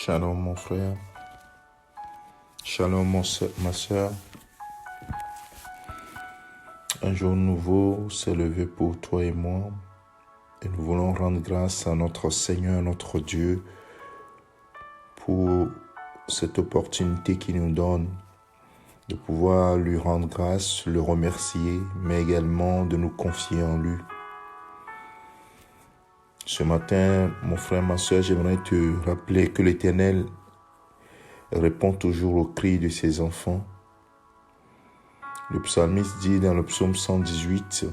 Shalom mon frère, shalom ma soeur. Un jour nouveau s'est levé pour toi et moi et nous voulons rendre grâce à notre Seigneur, notre Dieu, pour cette opportunité qu'il nous donne de pouvoir lui rendre grâce, le remercier, mais également de nous confier en lui. Ce matin, mon frère, ma soeur, j'aimerais te rappeler que l'Éternel répond toujours aux cris de ses enfants. Le psalmiste dit dans le psaume 118,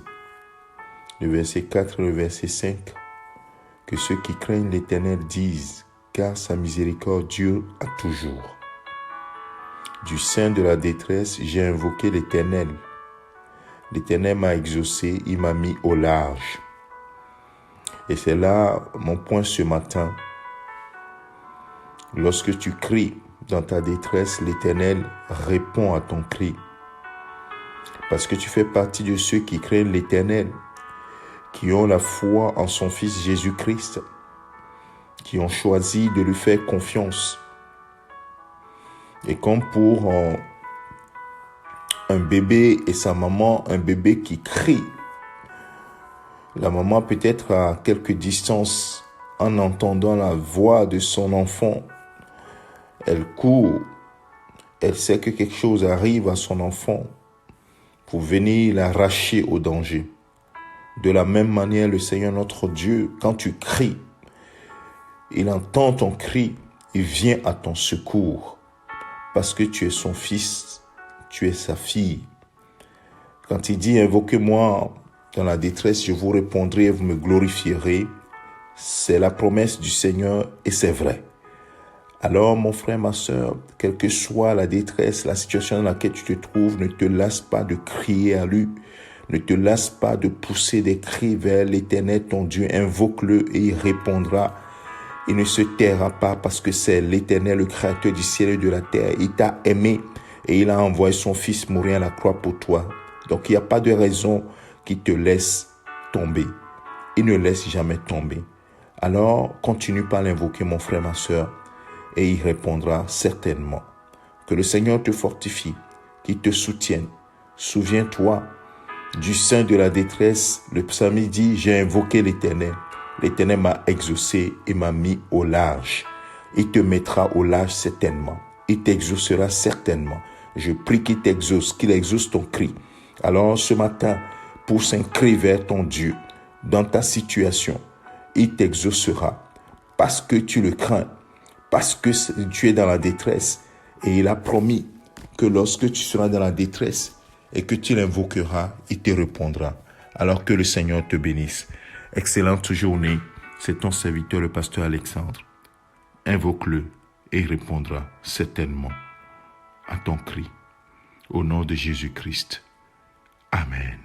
le verset 4 et le verset 5, que ceux qui craignent l'Éternel disent, car sa miséricorde dure à toujours. Du sein de la détresse, j'ai invoqué l'Éternel. L'Éternel m'a exaucé, il m'a mis au large. Et c'est là mon point ce matin. Lorsque tu cries dans ta détresse, l'Éternel répond à ton cri. Parce que tu fais partie de ceux qui craignent l'Éternel, qui ont la foi en son Fils Jésus-Christ, qui ont choisi de lui faire confiance. Et comme pour un bébé et sa maman, un bébé qui crie, la maman peut être à quelque distance en entendant la voix de son enfant. Elle court, elle sait que quelque chose arrive à son enfant pour venir l'arracher au danger. De la même manière, le Seigneur notre Dieu, quand tu cries, il entend ton cri, il vient à ton secours parce que tu es son fils, tu es sa fille. Quand il dit « Invoquez-moi dans la détresse, je vous répondrai et vous me glorifierez », c'est la promesse du Seigneur et c'est vrai. Alors, mon frère, ma soeur, quelle que soit la détresse, la situation dans laquelle tu te trouves, ne te lasse pas de crier à lui. Ne te lasse pas de pousser des cris vers l'Éternel, ton Dieu. Invoque-le et il répondra. Il ne se taira pas parce que c'est l'Éternel, le Créateur du ciel et de la terre. Il t'a aimé et il a envoyé son Fils mourir à la croix pour toi. Donc, il n'y a pas de raison qui te laisse tomber. Il ne laisse jamais tomber. Alors, continue par l'invoquer, mon frère, ma soeur, et il répondra certainement. Que le Seigneur te fortifie, qu'il te soutienne. Souviens-toi, du sein de la détresse, le psalmiste dit, j'ai invoqué l'Éternel. L'Éternel m'a exaucé et m'a mis au large. Il te mettra au large certainement. Il t'exaucera certainement. Je prie qu'il t'exauce, qu'il exauce ton cri. Alors ce matin, pousse un cri vers ton Dieu. Dans ta situation, il t'exaucera parce que tu le crains, parce que tu es dans la détresse. Et il a promis que lorsque tu seras dans la détresse et que tu l'invoqueras, il te répondra. Alors que le Seigneur te bénisse. Excellente journée. C'est ton serviteur, le pasteur Alexandre. Invoque-le et il répondra certainement à ton cri. Au nom de Jésus-Christ. Amen.